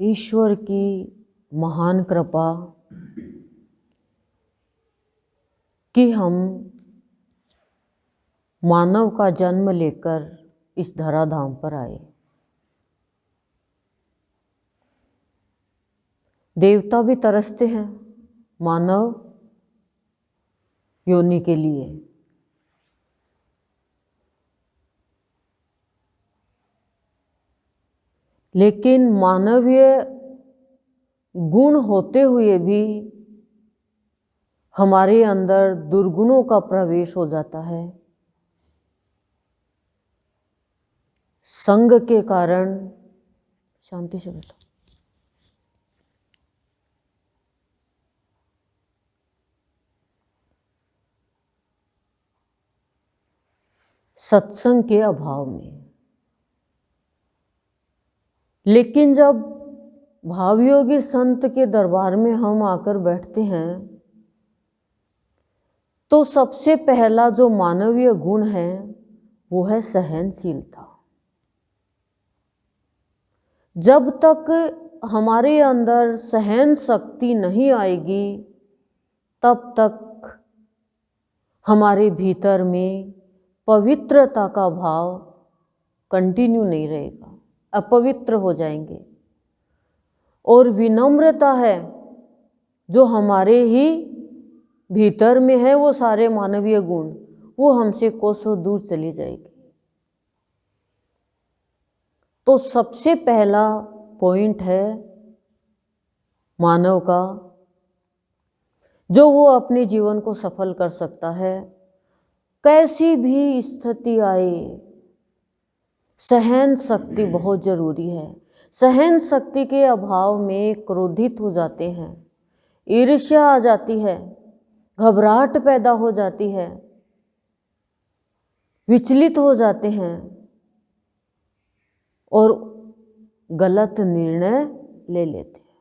ईश्वर की महान कृपा कि हम मानव का जन्म लेकर इस धराधाम पर आए। देवता भी तरसते हैं मानव योनि के लिए, लेकिन मानवीय गुण होते हुए भी हमारे अंदर दुर्गुणों का प्रवेश हो जाता है। संग के कारण, शांति से बैठो, सत्संग के अभाव में। लेकिन जब भावयोगी संत के दरबार में हम आकर बैठते हैं तो सबसे पहला जो मानवीय गुण है वो है सहनशीलता। जब तक हमारे अंदर सहन शक्ति नहीं आएगी तब तक हमारे भीतर में पवित्रता का भाव कंटिन्यू नहीं रहेगा, अपवित्र हो जाएंगे। और विनम्रता है जो हमारे ही भीतर में है, वो सारे मानवीय गुण वो हमसे कोसों दूर चली जाएगी। तो सबसे पहला पॉइंट है मानव का, जो वो अपने जीवन को सफल कर सकता है। कैसी भी स्थिति आए, सहन शक्ति बहुत जरूरी है। सहन शक्ति के अभाव में क्रोधित हो जाते हैं, ईर्ष्या आ जाती है, घबराहट पैदा हो जाती है, विचलित हो जाते हैं और गलत निर्णय ले लेते हैं।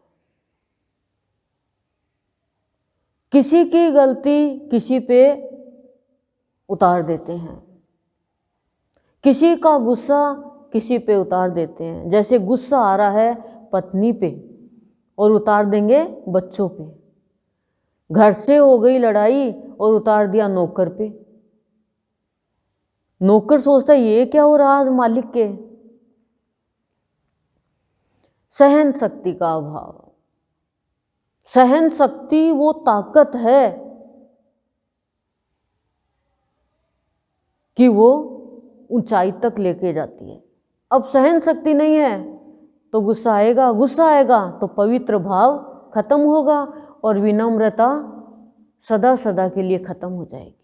किसी की गलती किसी पे उतार देते हैं, किसी का गुस्सा किसी पे उतार देते हैं। जैसे गुस्सा आ रहा है पत्नी पे और उतार देंगे बच्चों पे, घर से हो गई लड़ाई और उतार दिया नौकर पे। नौकर सोचता है ये क्या हो रहा आज मालिक के। सहन शक्ति का अभाव। सहन शक्ति वो ताकत है कि वो ऊंचाई तक लेके जाती है। अब सहन शक्ति नहीं है तो गुस्सा आएगा, गुस्सा आएगा तो पवित्र भाव खत्म होगा और विनम्रता सदा सदा के लिए खत्म हो जाएगी।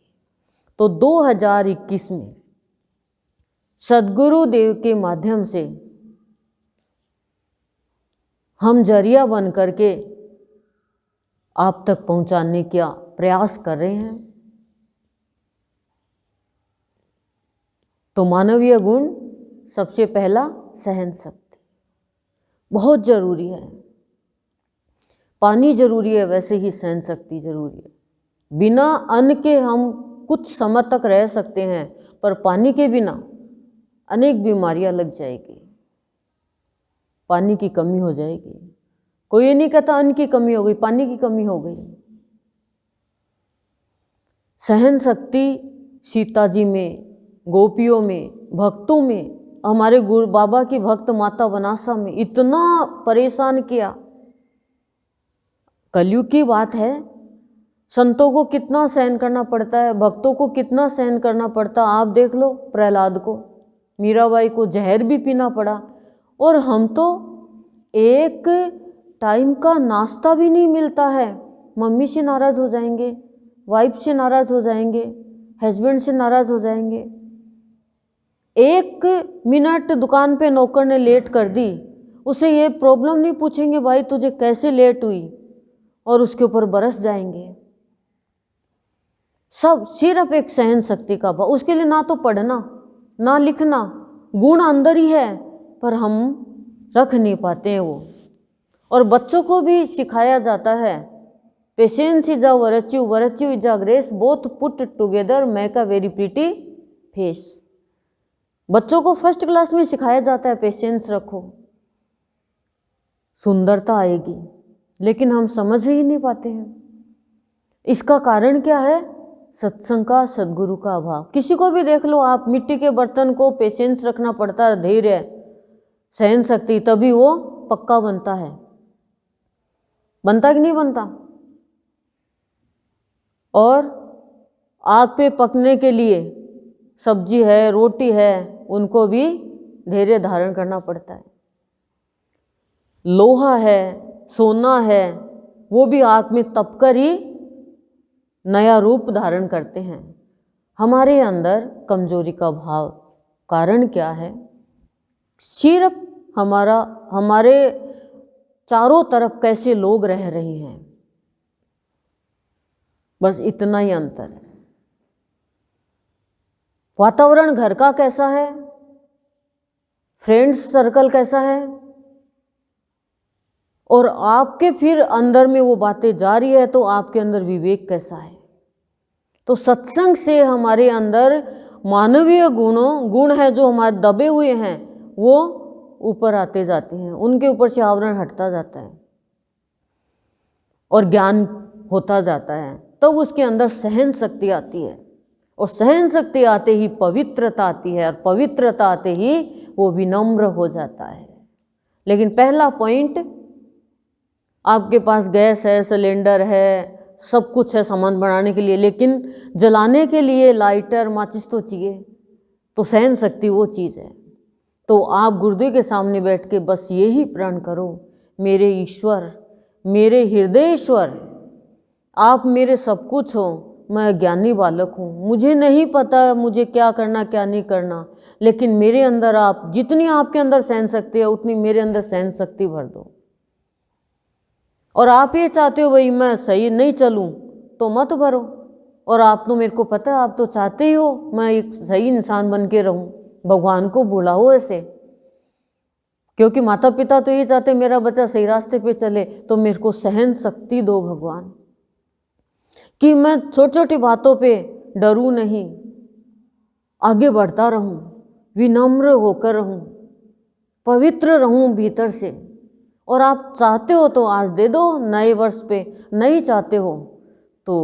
तो 2021 में सद्गुरु देव के माध्यम से हम जरिया बन करके आप तक पहुंचाने का प्रयास कर रहे हैं। तो मानवीय गुण सबसे पहला सहन शक्ति बहुत जरूरी है। पानी जरूरी है, वैसे ही सहन शक्ति जरूरी है। बिना अन्न के हम कुछ समय तक रह सकते हैं, पर पानी के बिना अनेक बीमारियां लग जाएगी, पानी की कमी हो जाएगी। कोई ये नहीं कहता अन्न की कमी हो गई, पानी की कमी हो गई। सहन शक्ति सीता जी में, गोपियों में, भक्तों में, हमारे गुरु बाबा की भक्त माता बनासा में इतना परेशान किया। कलयुग की बात है, संतों को कितना सहन करना पड़ता है, भक्तों को कितना सहन करना पड़ता। आप देख लो प्रहलाद को, मीराबाई को जहर भी पीना पड़ा। और हम तो एक टाइम का नाश्ता भी नहीं मिलता है, मम्मी से नाराज़ हो जाएंगे, वाइफ से नाराज़ हो जाएंगे, हस्बैंड से नाराज़ हो जाएंगे। 1 मिनट दुकान पे नौकर ने लेट कर दी, उसे ये प्रॉब्लम नहीं पूछेंगे भाई तुझे कैसे लेट हुई, और उसके ऊपर बरस जाएंगे। सब सिर्फ एक सहन शक्ति का भाव। उसके लिए ना तो पढ़ना ना लिखना, गुण अंदर ही है पर हम रख नहीं पाते हैं वो। और बच्चों को भी सिखाया जाता है patience is a virtue, virtue is a grace, both put together make a very pretty face. बच्चों को फर्स्ट क्लास में सिखाया जाता है पेशेंस रखो, सुंदरता आएगी, लेकिन हम समझ ही नहीं पाते हैं। इसका कारण क्या है? सत्संग का, सद्गुरु का अभाव। किसी को भी देख लो आप, मिट्टी के बर्तन को पेशेंस रखना पड़ता है, धैर्य, सहन शक्ति, तभी वो पक्का बनता है। बनता कि नहीं बनता? और आग पे पकने के लिए सब्जी है, रोटी है, उनको भी धैर्य धारण करना पड़ता है। लोहा है, सोना है, वो भी आग में तपकर ही नया रूप धारण करते हैं। हमारे अंदर कमजोरी का भाव, कारण क्या है? सिर्फ हमारे चारों तरफ कैसे लोग रह रहे हैं, बस इतना ही अंतर है। वातावरण घर का कैसा है, फ्रेंड्स सर्कल कैसा है, और आपके फिर अंदर में वो बातें जा रही है तो आपके अंदर विवेक कैसा है। तो सत्संग से हमारे अंदर मानवीय गुण है जो हमारे दबे हुए हैं, वो ऊपर आते जाते हैं, उनके ऊपर से आवरण हटता जाता है और ज्ञान होता जाता है। तो उसके अंदर सहन शक्ति आती है, और सहन शक्ति आते ही पवित्रता आती है, और पवित्रता आते ही वो विनम्र हो जाता है। लेकिन पहला पॉइंट, आपके पास गैस है, सिलेंडर है, सब कुछ है सामान बनाने के लिए, लेकिन जलाने के लिए लाइटर, माचिस तो चाहिए। तो सहन शक्ति वो चीज़ है। तो आप गुरुदेव के सामने बैठ के बस यही प्रण करो, मेरे ईश्वर, मेरे हृदयेश्वर, आप मेरे सब कुछ हो, मैं ज्ञानी बालक हूँ, मुझे नहीं पता मुझे क्या करना क्या नहीं करना, लेकिन मेरे अंदर आप, जितनी आपके अंदर सहन शक्ति है उतनी मेरे अंदर सहन शक्ति भर दो। और आप ये चाहते हो भाई मैं सही नहीं चलूँ तो मत भरो, और आप तो मेरे को पता है आप तो चाहते ही हो मैं एक सही इंसान बन के रहूँ, भगवान को बुलाओ ऐसे, क्योंकि माता पिता तो ये चाहते मेरा बच्चा सही रास्ते पे चले। तो मेरे को सहन शक्ति दो भगवान, कि मैं छोटी छोटी बातों पे डरूं नहीं, आगे बढ़ता रहूं, विनम्र होकर रहूं, पवित्र रहूं भीतर से। और आप चाहते हो तो आज दे दो नए वर्ष पे, नहीं चाहते हो तो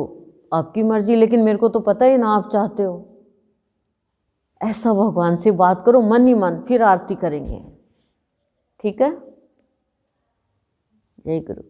आपकी मर्जी, लेकिन मेरे को तो पता ही ना आप चाहते हो। ऐसा भगवान से बात करो मन ही मन, फिर आरती करेंगे। ठीक है? जय गुरु।